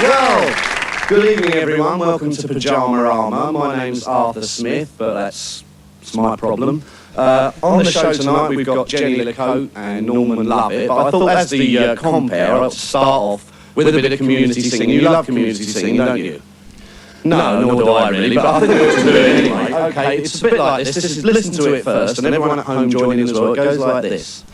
Well, good evening everyone, welcome to Pyjamarama. My name's Arthur Smith, but that's my problem. On the show tonight we've got Jenny Lecoat and Norman Lovett, but I thought as the compare, I'll start off with a bit of community singing. You love community singing, don't you? No, nor do I really, but I think we ought to do it anyway. Okay, it's a bit like this. Listen to it first, and everyone at home join in as well. It goes like this.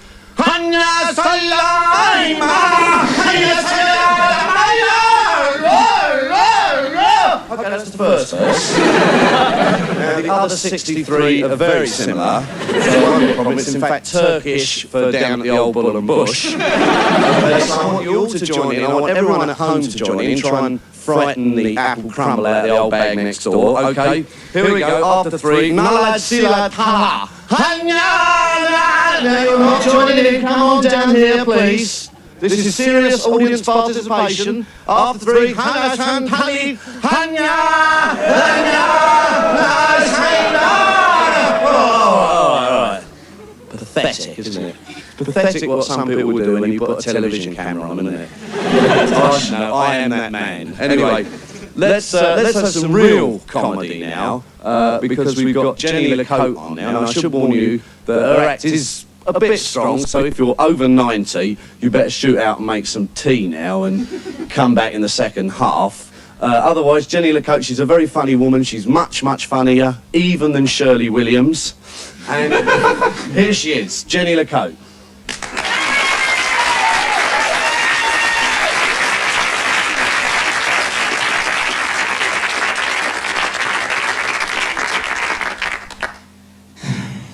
Okay, that's the first verse. Now, the other 63 are very similar. So one it's in fact Turkish for down at the old Bull and Bush. So I want you all to join in. I want everyone at home to join in. Try and frighten the apple crumble out of the old bag next door. Okay, here we go. After three. Nalad silad ha. Now you're not joining in. Come on down here, please. This is serious audience participation. After three, Hanatan Pali, Hanya, All right. Pathetic, isn't it? Pathetic what some people will do when you put a television camera on, isn't it? Gosh, no, I am that man. Anyway, let's have some real comedy now, because we've got Jenny Lecoat on now, and I should warn you that her act is a bit strong, so if you're over 90, you better shoot out and make some tea now and come back in the second half. Otherwise, Jenny Lecoat, she's a very funny woman. She's much, much funnier, even than Shirley Williams. And here she is, Jenny Lecoat.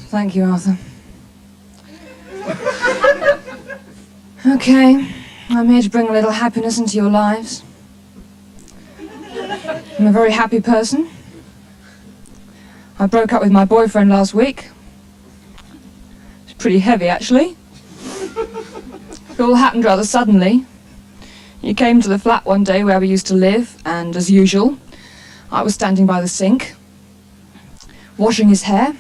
Thank you, Arthur. Okay, I'm here to bring a little happiness into your lives. I'm a very happy person. I broke up with my boyfriend last week. It's pretty heavy, actually. It all happened rather suddenly. He came to the flat one day where we used to live, and as usual, I was standing by the sink, washing his hair.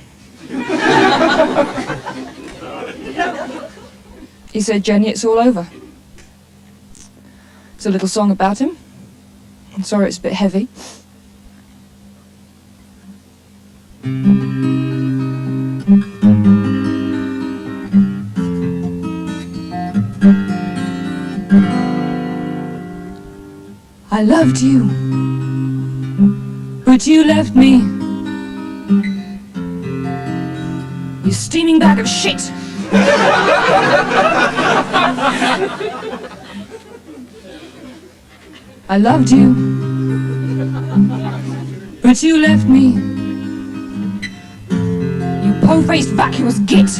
He said, "Jenny, it's all over." It's a little song about him. I'm sorry it's a bit heavy. I loved you, but you left me. You steaming bag of shit. I loved you, but you left me. You po-faced vacuous git.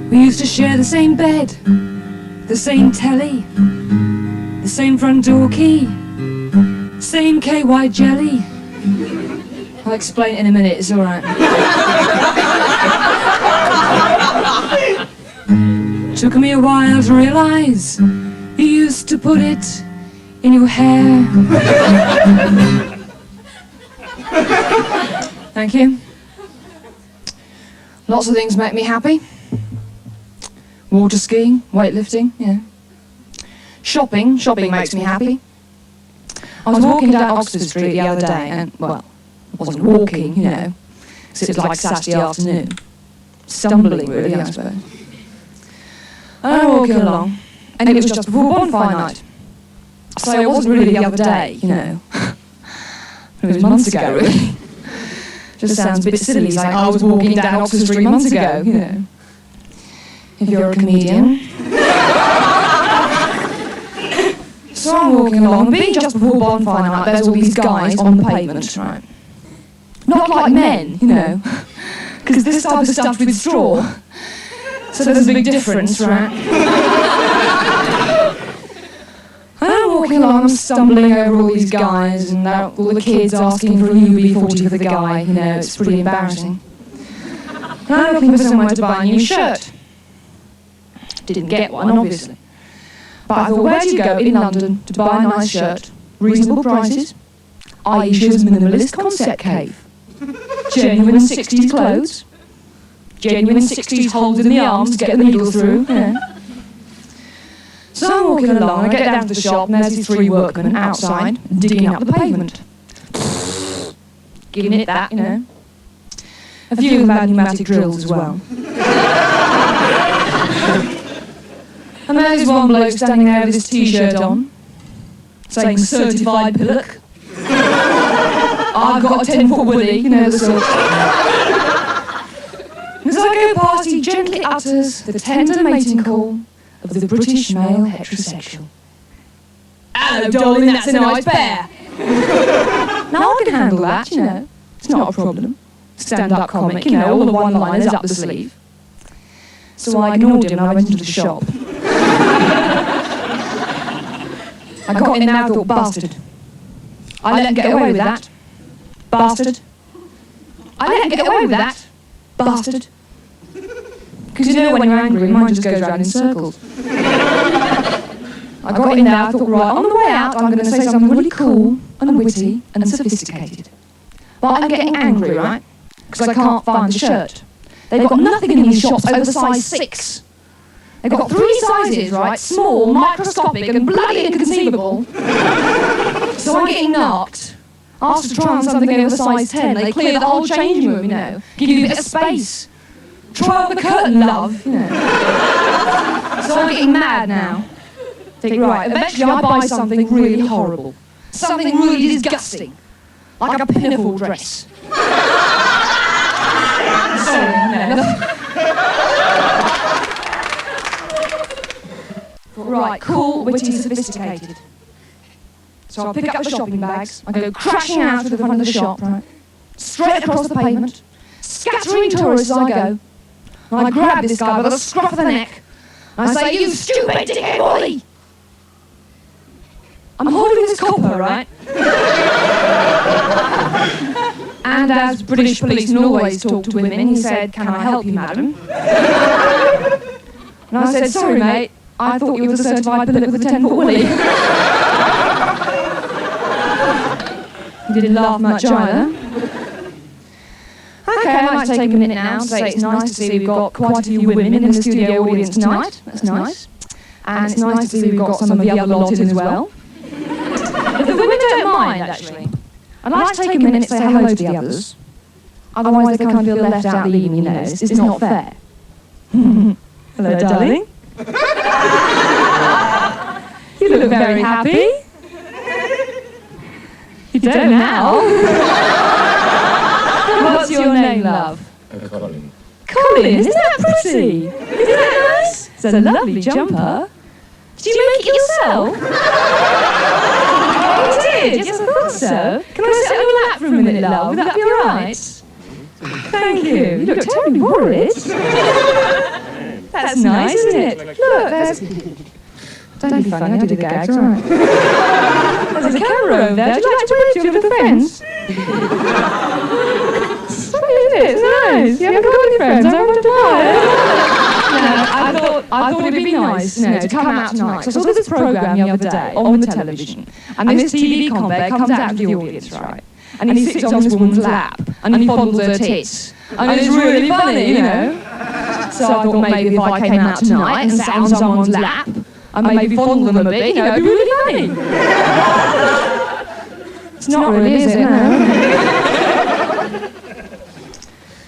We used to share the same bed, the same telly, the same front door key, same KY jelly. I'll explain it in a minute, it's alright. Took me a while to realise you used to put it in your hair. Thank you. Lots of things make me happy. Water skiing, weightlifting, yeah. Shopping makes me happy. I was walking down Oxford Street the other day and, well, I wasn't walking, you know, because it was like Saturday afternoon. Stumbling, really, I suppose. And I was walking along, and it was just before bonfire night. So it wasn't really the other day, you know. It was months ago, really. Just sounds a bit silly, like I was walking down Oxford Street months ago, you know. If you're a comedian. So I'm walking along, and being just before bonfire night, there's all these guys on the pavement, right? Not like men, you know, because this type of stuffed with straw. So there's a big difference, right? And I'm walking along, I'm stumbling over all these guys, and all the kids asking for a UB40 for the guy, you know, it's pretty embarrassing. And I'm looking for somewhere to buy a new shirt. Didn't get one, obviously. But I thought, where do you go in London to buy a nice shirt? Reasonable prices. Aisha's Minimalist Concept Cave. Genuine 60s clothes. Genuine 60s holes in the arms to get the needle through. Yeah. So I'm I'm walking along, I get down to the shop, and there's these 3 workmen outside, digging up the pavement. Giving it that, you know. A few of them had pneumatic drills as well. And there's one bloke standing there with his T-shirt on, saying certified pillock. I've got a 10-foot woolly, you know the sort. And as I go past, he gently utters the tender mating call of the British male heterosexual. Hello, darling, that's a nice bear. Now I can handle that, you know. It's not a problem. Stand-up comic, you know, all the one-liners up the sleeve. So I ignored him and I went into the shop. I got in there and thought, bastard. I let him get away with that. Bastard. I let him get away with that. Bastard. Because you know when you're angry, your mind just goes round in circles. I got in there and thought, right, on the way out, I'm going to say something really cool and witty and sophisticated. But I'm getting angry, right? Because I can't find the shirt. They've got nothing in these shops over size 6. They've got 3 sizes, right? Small, microscopic, and bloody inconceivable. So I'm getting knocked. Asked to try on something over size 10. They clear the whole changing room, you know. Give you a bit of space. Try on the curtain, love, you know. So I'm getting mad now. Think, right, eventually I buy something really horrible. Something really disgusting. Like a pinafore dress. Sorry, no. Right, cool, witty, sophisticated. So I pick up the shopping bags, I go crashing out to the front of the shop, right? Straight across the pavement, scattering tourists as I go. And I grab this guy by the scruff of the neck, and I say, you stupid dickhead Wally! I'm holding this copper, right? And as British policemen always talk to women, he said, can I help you, madam? And I said, sorry, mate, I thought you were the certified pillock with a 10-foot woolly. He didn't laugh much either. Okay, I might take a minute now to say it's nice to see we've got quite a few women in the studio audience tonight. That's nice. And it's nice to see we've got some of the other lot in as well. If the women don't mind, actually, I'd like to take a minute to say hello to the others. Otherwise they kind of feel left out of the evening, you know. It's not fair. Hello, darling. You look very happy. You don't now. What's your name, love? Colin. Colin, isn't that pretty? Isn't that nice? It's a lovely jumper. Did you make it yourself? Oh, you did? Yes, I thought so. Can I sit on your lap for a minute, love? Would that be all right? Thank you. You look terribly worried. That's nice, isn't it? Look, there's... Don't be funny, I do the gags, all right. There's a camera over there. Would you like to wave to your little friends? Sorry, isn't it? It's nice. You haven't got any friends. I want to buy. I thought it'd be nice, you know, to come out tonight. So I saw this programme the other day on the television, and this TV convict comes out to the audience, right? And he sits on this woman's lap, and he fondles her tits. And it's really funny, you know. So I thought maybe if I came out tonight and sat on someone's lap, and maybe fondle them a bit, you know, it'd be really funny. It's not really, is it? No.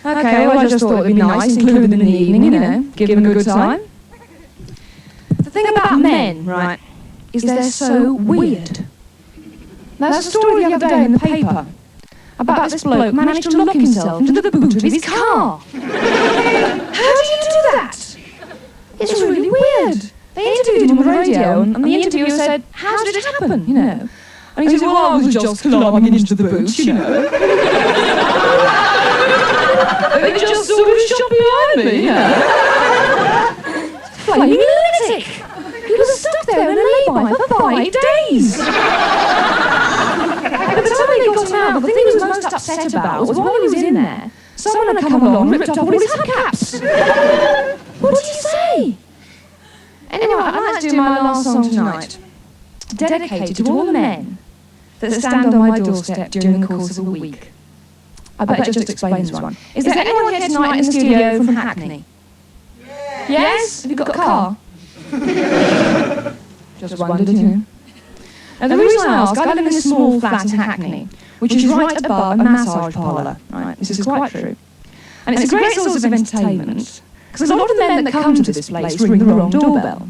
Okay, well I just thought it'd be nice, include them in the evening, you know, give them a good time. The thing about men, right, is they're so weird. There's a story the other day in the paper about this bloke managed to lock himself into the boot of his car. How do you do that? It's really weird. They interviewed him on the radio, and the interviewer said, how did it happen, you know? And he said, well, I was just climbing into the boot, you know. It just sort of shot behind me, you know. Flaming lunatic! He was stuck there in a lay-by for 5 days! By the time they got him out, the thing he was most upset about was while he was in there, someone had come along and ripped off all his hubcaps. What did you say? Anyway, I'd like to do my last song tonight, dedicated to all the men that stand on my doorstep during the course of a week. I bet it just explains one. Is there anyone here tonight in the studio from Hackney? Yes? Have you got a car? Just wondered, you know. Now, the reason I ask, I live in a small flat in Hackney, which is right above a massage parlour. Right, this is quite true. And it's a great source of entertainment, because a lot of the men that come to this place ring the wrong doorbell.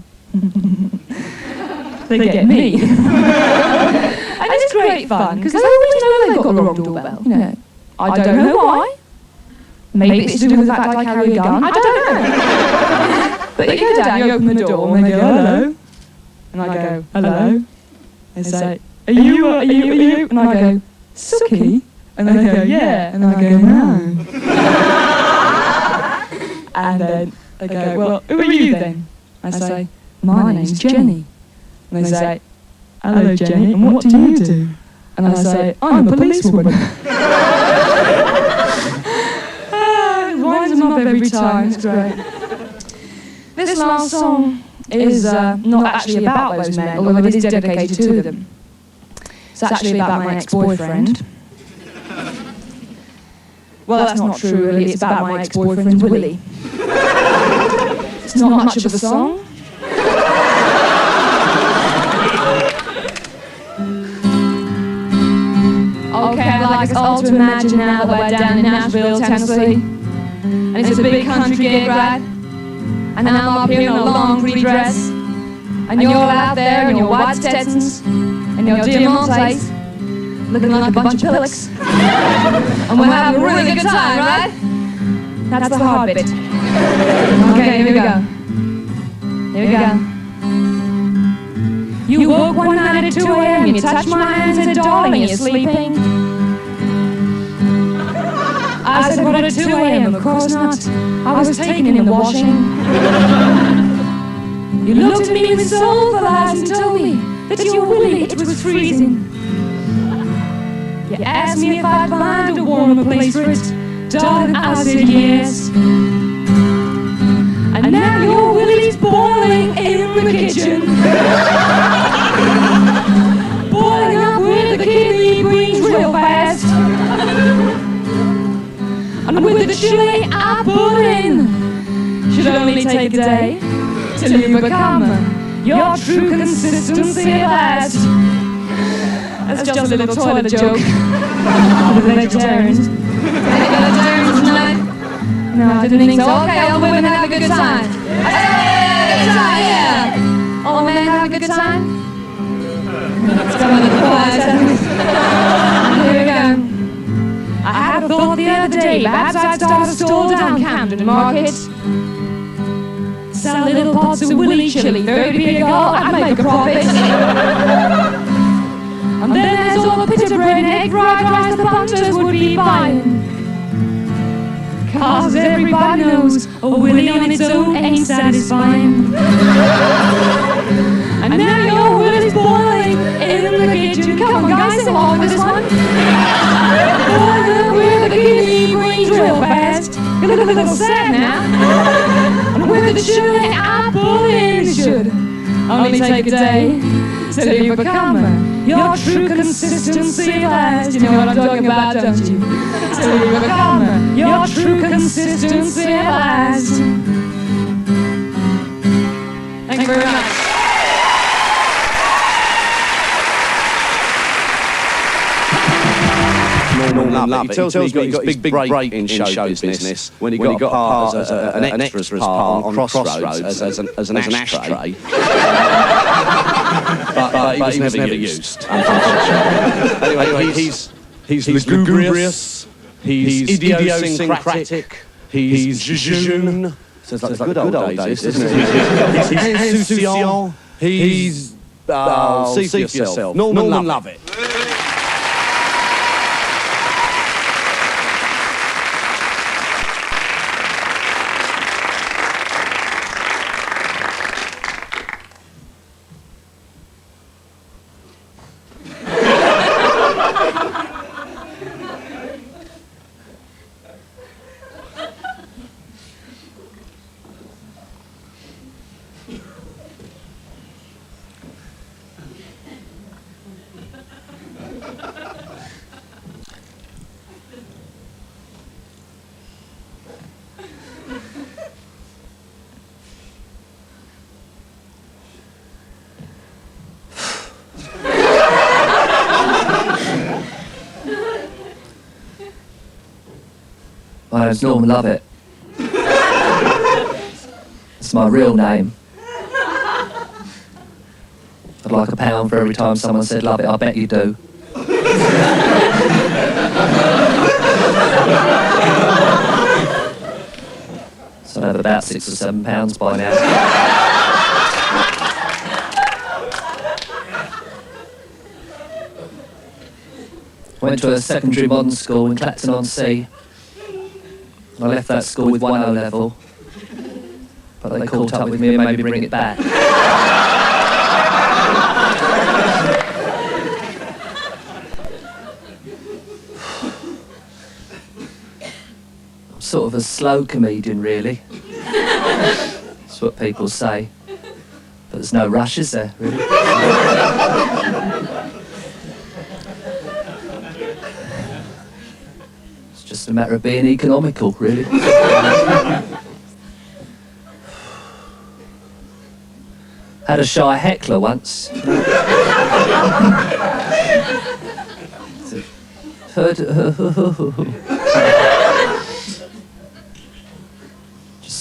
They get me. And it's great fun, because they always know they've got the wrong doorbell. You know, I don't know why. Maybe it's to do with the fact I carry a gun. I don't know. But you go down, you open the door, and they go, hello. And I go, hello. They say, are you? And I go, Suki? And they go, yeah. And I go, no. And then they go, well, who are you then? I say, my name's Jenny. And they say, hello Jenny, and what do you do? And I say, I'm a policewoman. It winds them up every time, it's great. This last song is not actually about those men, although it is dedicated to them. It's actually about my ex-boyfriend. Well, that's not true, really. It's about my ex-boyfriend, Willie. It's not much of a song. Okay, I'd like us all to imagine now that we're down in Nashville, Tennessee. And it's a big country gig, right? And I'm up here in a long pretty dress. And you're all out there in your white Stetsons and your diamantes, looking like a bunch of pillocks. And we're having a really good time, right? That's the hard bit. Okay, here we go. Here we go. You woke one night at 2 a.m., you touched my hand and said, darling, you're sleeping. I said, what at 2 a.m.? Of course not. I was taken in the washing. You looked at me with soulful eyes and told me that you were Willie, it was freezing. You asked me if I'd find a warmer place for it. Darling, I said yes. And now your Willie's boiling in the kitchen. Boiling up with the kidney beans real fast. And with the chili I put in, should only take a day till you become your true consistency at last. That's just a little toilet joke for the vegetarians. Any vegetarians tonight? No, I didn't think so. Okay, all the women have a good time. Hey, good time, yeah. All the men have a good time. Let's go into the quiet. Here we go. I had a thought the other day, perhaps I'd start a store down Camden Market. Sell little pots of Willie chili, 30p a go, I'd make a profit. And then there's all the pita bread and egg fried rice the punters would be buying. Cause everybody knows a Willie on its own ain't satisfying. And now your Willie's boiling in the kitchen. Come on guys, sing along with this one. Boiling up with the kidney greens real fast. You look a little sad now. And with the chili I put in, it should only take a day till you become your true consistency at last. You know what I'm talking about, don't you? Till you become your true consistency at last. Thank you very much. Norman Lovett. He tells me he got his big break in show business when he got a part as an extras part on Crossroads as an ashtray. but he was never used. Anyway, he's lugubrious, he's idiosyncratic, he's jejune. Sounds like the good old days, doesn't it? He's insouciant, he's... see for yourself. Norman Lovett. name's Norman Lovett. It's my real name. I'd like £1 for every time someone said love it, I bet you do. So I'd have about £6 or £7 by now. I went to a secondary modern school in Clacton-on-Sea. I left that school with 1 O-level, but they caught up with me and made me bring it back. I'm sort of a slow comedian, really. That's what people say. But there's no rush, is there, really? It's just a matter of being economical, really. Had a shy heckler once. Just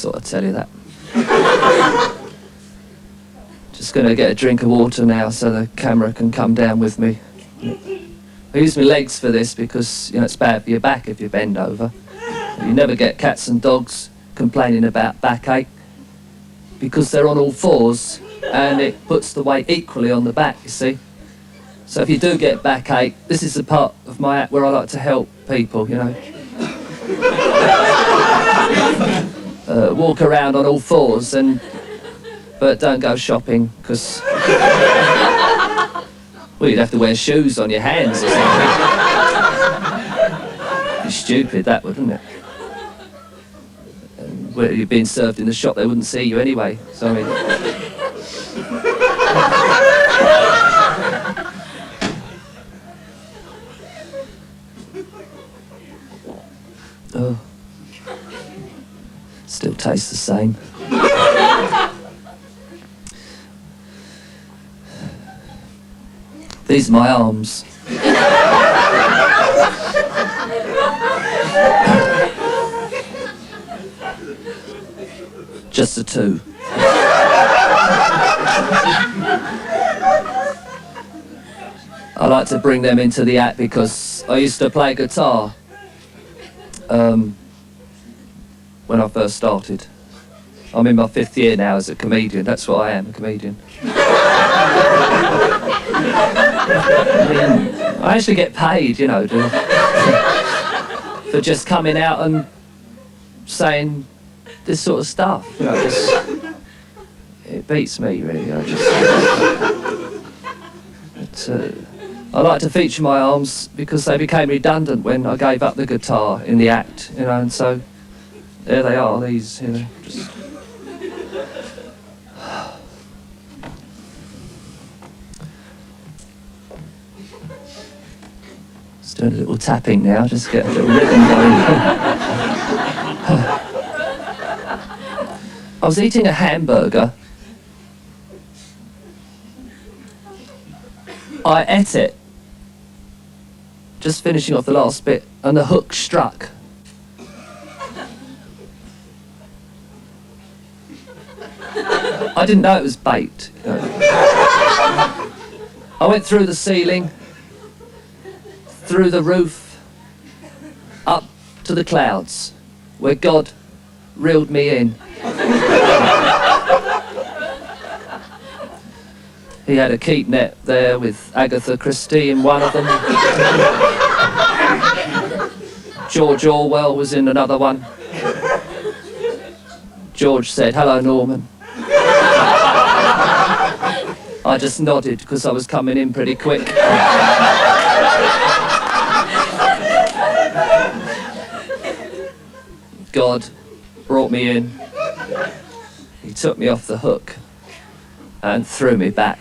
thought I'd tell you that. Just gonna get a drink of water now so the camera can come down with me. I use my legs for this because, you know, it's bad for your back if you bend over. You never get cats and dogs complaining about backache because they're on all fours and it puts the weight equally on the back, you see. So if you do get backache, this is the part of my act where I like to help people, you know. Walk around on all fours, but don't go shopping because, well, you'd have to wear shoes on your hands or something. Be stupid, that wouldn't it? And where you're being served in the shop, they wouldn't see you anyway. So I mean, oh, still tastes the same. These are my arms. Just the two. I like to bring them into the act because I used to play guitar when I first started. I'm in my 5th year now as a comedian. That's what I am, a comedian. I actually get paid, you know, for just coming out and saying this sort of stuff. You know, it beats me, really. I like to feature my arms because they became redundant when I gave up the guitar in the act, you know, and so there they are, these, you know, just... Just doing a little tapping now, just get a little rhythm going. I was eating a hamburger. I ate it, just finishing off the last bit, and the hook struck. I didn't know it was bait. You know. I went through the ceiling, through the roof, up to the clouds, where God reeled me in. He had a keep net there with Agatha Christie in one of them. George Orwell was in another one. George said, "Hello, Norman." I just nodded because I was coming in pretty quick. God brought me in. He took me off the hook and threw me back.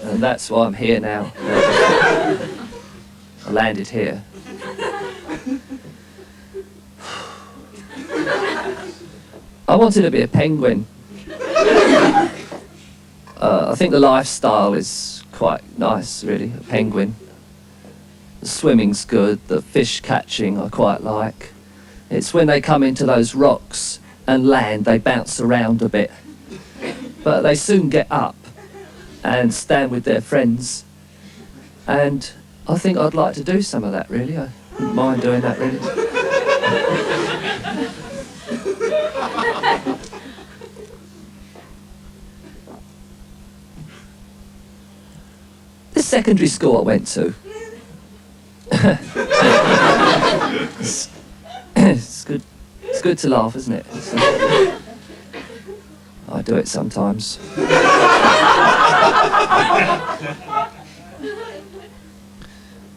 And that's why I'm here now. I landed here. I wanted to be a penguin. I think the lifestyle is quite nice, really, a penguin. The swimming's good, the fish catching I quite like. It's when they come into those rocks and land, they bounce around a bit. But they soon get up and stand with their friends. And I think I'd like to do some of that, really. I wouldn't mind doing that, really. The secondary school I went to. It's good. It's good to laugh, isn't it? I do it sometimes.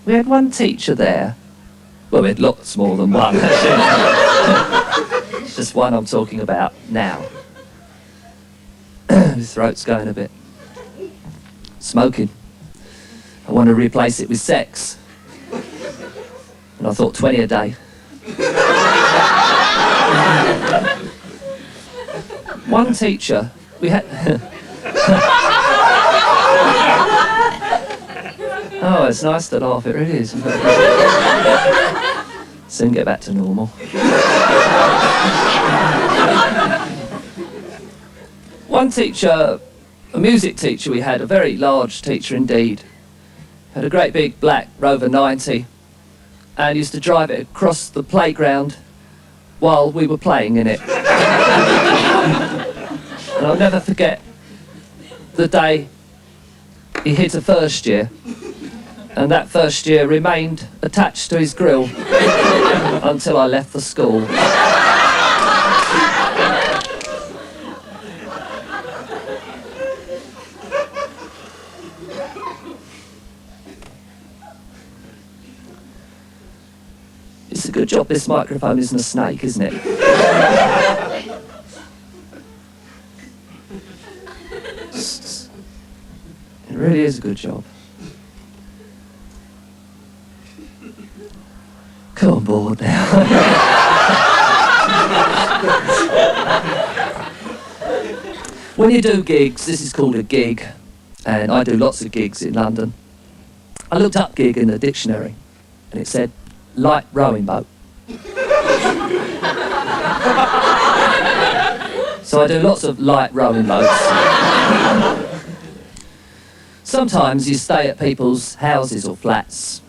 We had one teacher there. Well, we had lots more than one, actually. It's just one I'm talking about now. His throat's going a bit. Smoking. I want to replace it with sex. And I thought 20 a day. One teacher, we had... Oh, it's nice to laugh, it really is. Soon get back to normal. One teacher, a music teacher we had, a very large teacher indeed, had a great big black Rover 90 and used to drive it across the playground while we were playing in it. And I'll never forget the day he hit a first year, and that first year remained attached to his grill until I left the school. It's a good job this microphone isn't a snake, isn't it? It really is a good job. Come on board now. When you do gigs, this is called a gig, and I do lots of gigs in London. I looked up gig in the dictionary, and it said light rowing boat. So I do lots of light rowing boats. Sometimes you stay at people's houses or flats,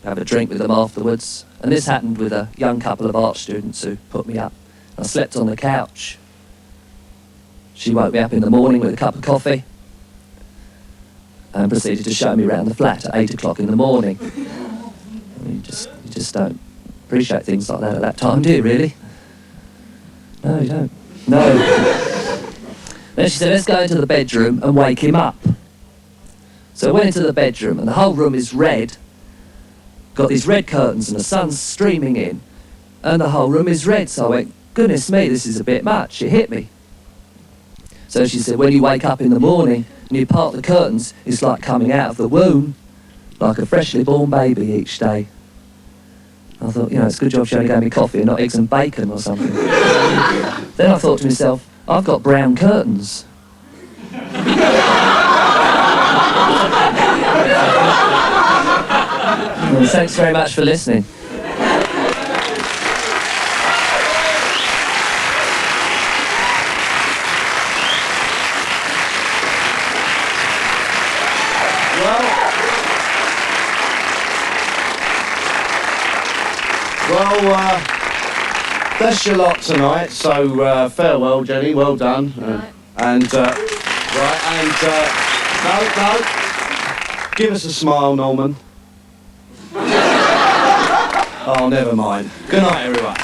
have a drink with them afterwards, and this happened with a young couple of art students who put me up. I slept on the couch. She woke me up in the morning with a cup of coffee and proceeded to show me around the flat at 8 o'clock in the morning. You just don't appreciate things like that at that time, do you, really? No, you don't. No. Then she said, let's go into the bedroom and wake him up. So I went into the bedroom, and the whole room is red. Got these red curtains, and the sun's streaming in, and the whole room is red. So I went, goodness me, this is a bit much. It hit me. So she said, when you wake up in the morning and you part the curtains, it's like coming out of the womb, like a freshly born baby each day. I thought, you know, it's a good job she only gave me coffee and not eggs and bacon or something. Then I thought to myself, I've got brown curtains. Well, thanks very much for listening. Well, that's your lot tonight. So farewell, Jenny. Well done. No. Give us a smile, Norman. Oh, never mind. Good night, everyone.